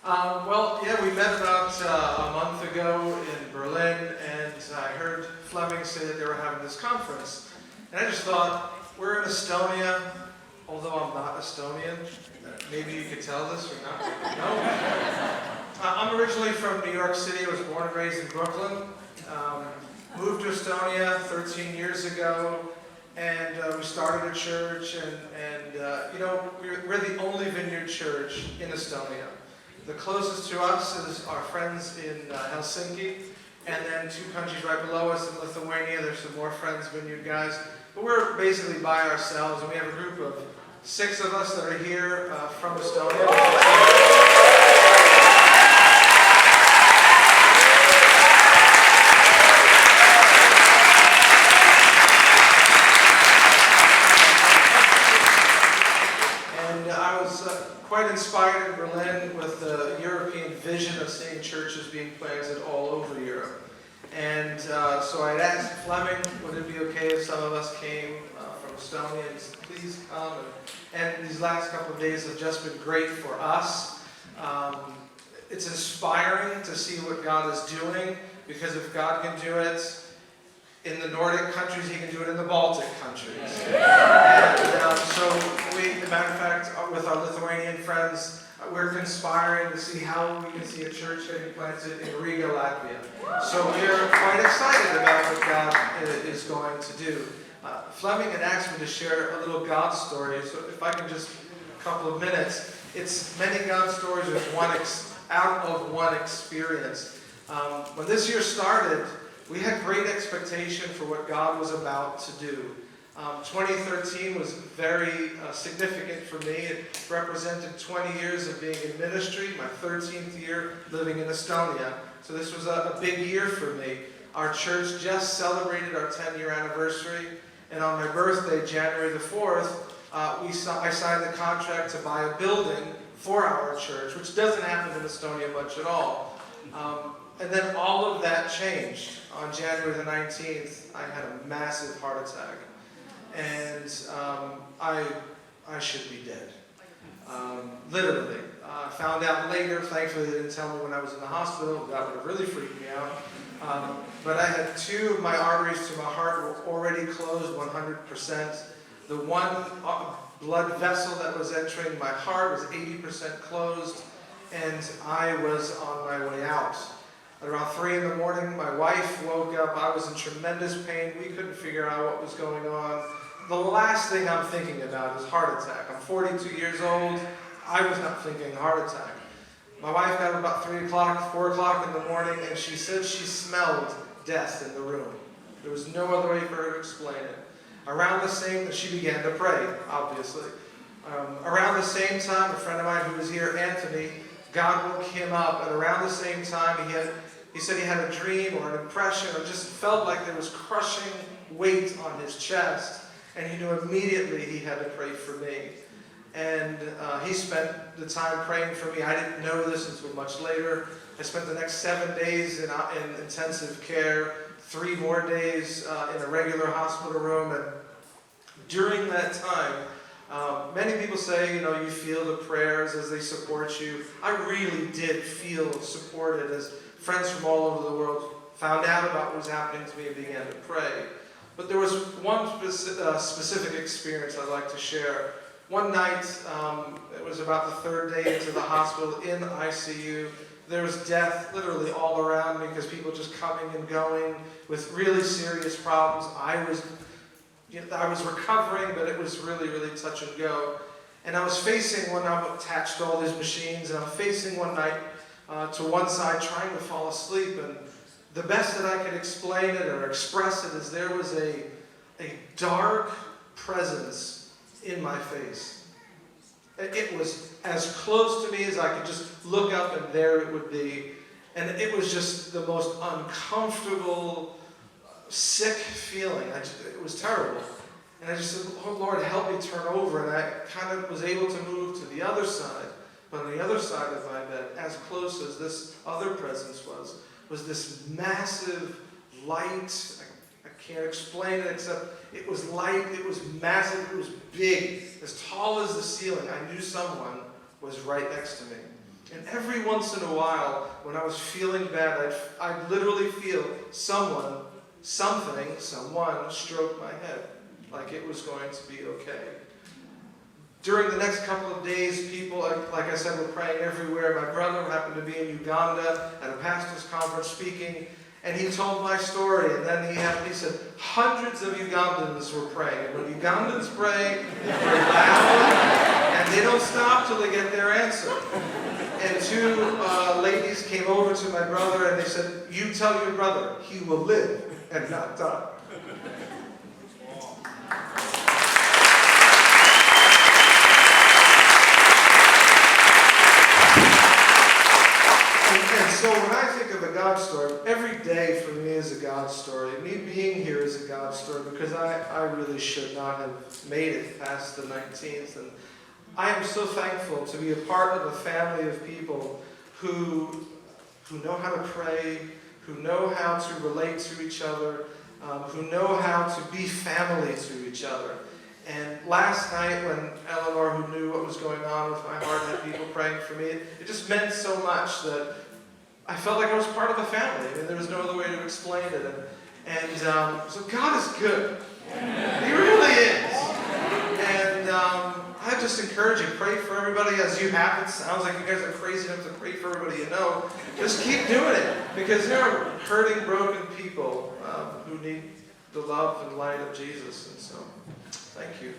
We met about a month ago in Berlin, and I heard Fleming say that they were having this conference. And I just thought, we're in Estonia, although I'm not Estonian. Maybe you could tell this or not. No? I'm originally from New York City. I was born and raised in Brooklyn. Moved to Estonia 13 years ago, and we started a church, we're the only vineyard church in Estonia. The closest to us is our friends in Helsinki, and then 2 countries right below us in Lithuania. There's some more friends, vineyard guys. But we're basically by ourselves, and we have a group of 6 of us that are here from Estonia. Quite inspired in Berlin with the European vision of seeing churches being planted all over Europe. And so I'd asked Fleming, would it be okay if some of us came from Estonia? And he said, please come. And these last couple of days have just been great for us. It's inspiring to see what God is doing, because if God can do it in the Nordic countries, He can do it in the Baltic countries. And so as a matter of fact, with our Lithuanian friends, we're conspiring to see how we can see a church getting planted in Riga, Latvia. So we're quite excited about what God is going to do. Fleming had asked me to share a little God story, so if I can just a couple of minutes. It's many God stories with out of one experience. When this year started, we had great expectation for what God was about to do. 2013 was very significant for me. It represented 20 years of being in ministry, my 13th year living in Estonia. So this was a big year for me. Our church just celebrated our 10-year anniversary, and on my birthday, January the 4th, I signed the contract to buy a building for our church, which doesn't happen in Estonia much at all. And then all of that changed. On January the 19th, I had a massive heart attack. And I should be dead. Literally. I found out later. Thankfully, they didn't tell me when I was in the hospital. That would have really freaked me out. But I had 2 of my arteries to my heart were already closed 100%. The one blood vessel that was entering my heart was 80% closed, and I was on my way out. At around 3 in the morning, my wife woke up. I was in tremendous pain. We couldn't figure out what was going on. The last thing I'm thinking about is heart attack. I'm 42 years old. I was not thinking heart attack. My wife got up about 3 o'clock, 4 o'clock in the morning, and she said she smelled death in the room. There was no other way for her to explain it. Around the same, she began to pray, obviously. Around the same time, a friend of mine who was here, Anthony, God woke him up, and around the same time, he said he had a dream or an impression, or just felt like there was crushing weight on his chest, and he knew immediately he had to pray for me. And he spent the time praying for me. I didn't know this until much later. I spent the next 7 days in intensive care, 3 more days in a regular hospital room, and during that time, many people say, you feel the prayers as they support you. I really did feel supported as friends from all over the world found out about what was happening to me and began to pray. But there was one specific experience I'd like to share. One night, it was about the 3rd day into the hospital in ICU. There was death literally all around me because people just coming and going with really serious problems. I was recovering, but it was really, really touch and go. And I was facing when I'm attached to all these machines, and I'm facing one night to one side trying to fall asleep. And the best that I could explain it or express it is there was a dark presence in my face. It was as close to me as I could just look up, and there it would be. And it was just the most uncomfortable, sick feeling. It was terrible. And I just said, oh, Lord, help me turn over. And I kind of was able to move to the other side. But on the other side of my bed, as close as this other presence was this massive light. I can't explain it except it was light, it was massive, it was big, as tall as the ceiling. I knew someone was right next to me. And every once in a while, when I was feeling bad, I'd literally feel someone stroke my head, like it was going to be okay. During the next couple of days, people, like I said, were praying everywhere. My brother happened to be in Uganda at a pastor's conference speaking, and he told my story. And then he said hundreds of Ugandans were praying. And when Ugandans pray, they pray loud, and they don't stop till they get their answer. And two ladies came over to my brother, and they said, "You tell your brother, he will live and not die." So when I think of a God story, every day for me is a God story. Me being here is a God story, because I really should not have made it past the 19th. And I am so thankful to be a part of a family of people who know how to pray, who know how to relate to each other, who know how to be family to each other. And last night, when Eleanor, who knew what was going on with my heart, had people praying for me, it just meant so much that I felt like I was part of the family. I mean, there was no other way to explain it. And so God is good. He really is. And I just encourage you, pray for everybody as you have. It sounds like you guys are crazy enough to pray for everybody you know. Just keep doing it, because there are hurting, broken people who need the love and light of Jesus. And so, thank you.